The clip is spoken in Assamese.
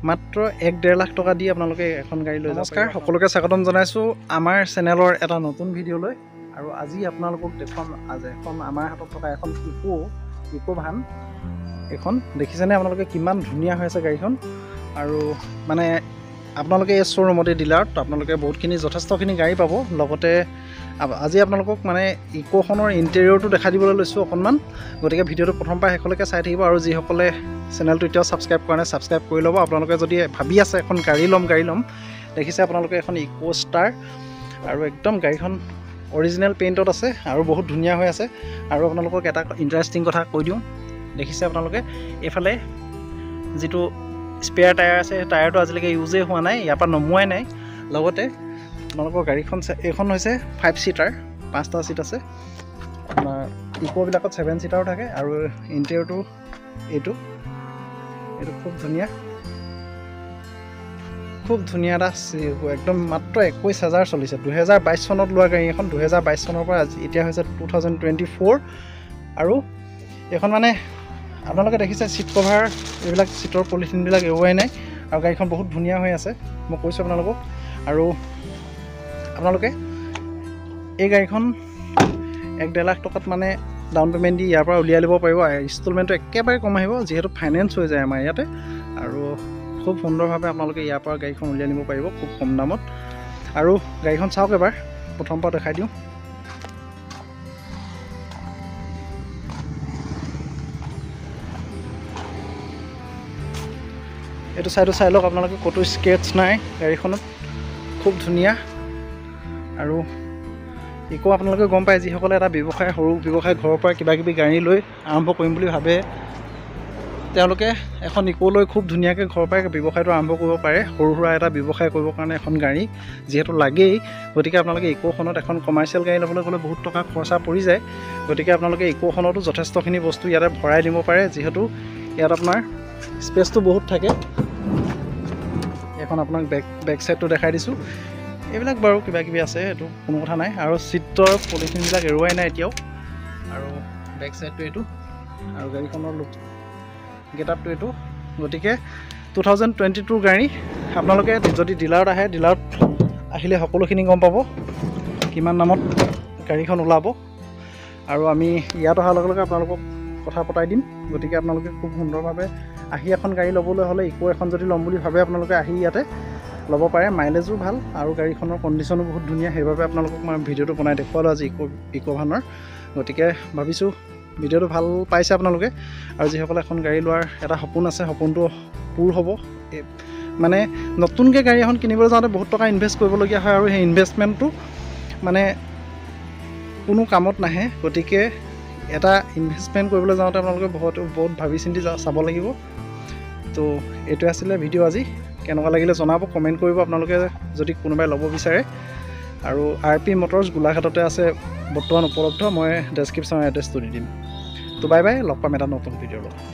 মাত্ৰ 1.5 লাখ টকা দি আপোনালোকে এখন গাড়ী লৈ যাব। নমস্কাৰ, সকলোকে স্বাগতম জনাইছোঁ আমাৰ চেনেলৰ এটা নতুন ভিডিঅ'লৈ। আৰু আজি আপোনালোকক এখন আমাৰ হাতত থকা এখন ইকো ভান এখন দেখিছেনে আপোনালোকে কিমান ধুনীয়া হৈ আছে গাড়ীখন। আৰু মানে আপোনালোকে এই শ্ব'ৰুমতে ডিলাৰত আপোনালোকে বহুতখিনি যথেষ্টখিনি গাড়ী পাব। লগতে আজি আপোনালোকক মানে ইকোখনৰ ইণ্টেৰিয়ৰটো দেখাই দিবলৈ লৈছোঁ অকণমান। গতিকে ভিডিঅ'টো প্ৰথম পৰা শেষলৈকে চাই থাকিব। আৰু যিসকলে চেনেলটো এতিয়াও ছাবস্ক্ৰাইব কৰা নাই ছাবস্ক্ৰাইব কৰি ল'ব। আপোনালোকে যদি ভাবি আছে এখন গাড়ী ল'ম দেখিছে আপোনালোকে এখন ইকো ষ্টাৰ, আৰু একদম গাড়ীখন অৰিজিনেল পেইণ্টত আছে আৰু বহুত ধুনীয়া হৈ আছে। আৰু আপোনালোকক এটা ইণ্টাৰেষ্টিং কথা কৈ দিওঁ, দেখিছে আপোনালোকে এইফালে যিটো স্পেয়াৰ টায়াৰ আছে সেই টায়াৰটো আজিলৈকে ইউজেই হোৱা নাই, ইয়াৰ পৰা নমোৱাই নাই। লগতে আপোনালোকৰ গাড়ীখন এইখন হৈছে 5 ছিটাৰ, 5টা ছিট আছে। আপোনাৰ ইকোবিলাকত 7 ছিটাৰো থাকে। আৰু ইণ্টেৰিয়ৰটো এইটো খুব ধুনীয়া এটা একদম মাত্ৰ 21,000 চলিছে। 2022 চনত লোৱা গাড়ী এখন, 2022 চনৰ পৰা এতিয়া হৈছে 2024। আৰু এইখন মানে আপোনালোকে দেখিছে ছিট কভাৰ এইবিলাক ছিটৰ পলিথিনবিলাক এৰুৱাই নাই। আৰু গাড়ীখন বহুত ধুনীয়া হৈ আছে, মই কৈছোঁ আপোনালোকক। আৰু আপোনালোকে এই গাড়ীখন 1.5 লাখ টকাত মানে ডাউন পে'মেণ্ট দি ইয়াৰ পৰা উলিয়াই ল'ব পাৰিব। ইনষ্টলমেণ্টটো একেবাৰে কম আহিব, যিহেতু ফাইনেন্স হৈ যায় আমাৰ ইয়াতে। আৰু খুব সুন্দৰভাৱে আপোনালোকে ইয়াৰ পৰা গাড়ীখন উলিয়াই নিব পাৰিব খুব কম দামত। আৰু গাড়ীখন চাওক এবাৰ, প্ৰথম পৰা দেখাই দিওঁ। এইটো চাইডো চাই লওক আপোনালোকে, ক'তো স্ক্ৰেটছ নাই গাড়ীখনত, খুব ধুনীয়া। আৰু ইকো আপোনালোকে গম পায়, যিসকলে এটা ব্যৱসায়, সৰু ব্যৱসায়, ঘৰৰ পৰা কিবাকিবি গাড়ী লৈ আৰম্ভ কৰিম বুলি ভাবে, তেওঁলোকে এখন ইকো লৈ খুব ধুনীয়াকৈ ঘৰৰ পৰাই ব্যৱসায়টো আৰম্ভ কৰিব পাৰে। সৰু সুৰা এটা ব্যৱসায় কৰিবৰ কাৰণে এখন গাড়ী যিহেতু লাগেই, গতিকে আপোনালোকে ইকোখনত এখন কমাৰ্চিয়েল গাড়ী ল'বলৈ গ'লে বহুত টকা খৰচা পৰি যায়। গতিকে আপোনালোকে ইকোখনতো যথেষ্টখিনি বস্তু ইয়াতে ভৰাই দিব পাৰে, যিহেতু ইয়াত আপোনাৰ স্পেচটো বহুত থাকে। এখন আপোনাক বেক চাইডটো দেখাই দিছোঁ। এইবিলাক বাৰু কিবাকিবি আছে, এইটো কোনো কথা নাই। আৰু ছিটৰ পলিথিনবিলাক এৰুৱাই নাই এতিয়াও। আৰু বেক চাইডটো এইটো, আৰু গাড়ীখনৰ গেটআপটো এইটো। গতিকে 2022 গাড়ী আপোনালোকে যদি ডিলাৰত আহে, ডিলাৰত আহিলে সকলোখিনি গম পাব কিমান দামত গাড়ীখন ওলাব। আৰু আমি ইয়াত অহাৰ লগে লগে আপোনালোকক কথা পতাই দিম। গতিকে আপোনালোকে খুব সুন্দৰভাৱে আহি এখন গাড়ী ল'বলৈ হ'লে, ইকো এখন যদি ল'ম বুলি ভাবে, আপোনালোকে আহি ইয়াতে ল'ব পাৰে। মাইলেজো ভাল আৰু গাড়ীখনৰ কণ্ডিশ্যনো বহুত ধুনীয়া। সেইবাবে আপোনালোকক মই ভিডিঅ'টো বনাই দেখুৱালোঁ আজি ইকো ভানৰ। গতিকে ভাবিছোঁ ভিডিঅ'টো ভাল পাইছে আপোনালোকে। আৰু যিসকলে এখন গাড়ী লোৱাৰ এটা সপোন আছে, সপোনটো পূৰ হ'ব। মানে নতুনকৈ গাড়ী এখন কিনিবলৈ যাওঁতে বহুত টকা ইনভেষ্ট কৰিবলগীয়া হয়, আৰু সেই ইনভেষ্টমেণ্টটো মানে কোনো কামত নাহে। গতিকে এটা ইনভেষ্টমেণ্ট কৰিবলৈ যাওঁতে আপোনালোকে বহুত ভাবি চিন্তি চাব লাগিব। তো এইটোৱে আছিলে ভিডিঅ' আজি। কেনেকুৱা লাগিলে জনাব, কমেণ্ট কৰিব আপোনালোকে যদি কোনোবাই ল'ব বিচাৰে। আৰু RP মটৰ্ছ গোলাঘাটতে আছে বৰ্তমান উপলব্ধ। মই ডেছক্ৰিপশ্যনৰ এড্ৰেছটো দি দিম। তো বাই বাই, লগ পাম এটা নতুন ভিডিঅ'ৰ লগত।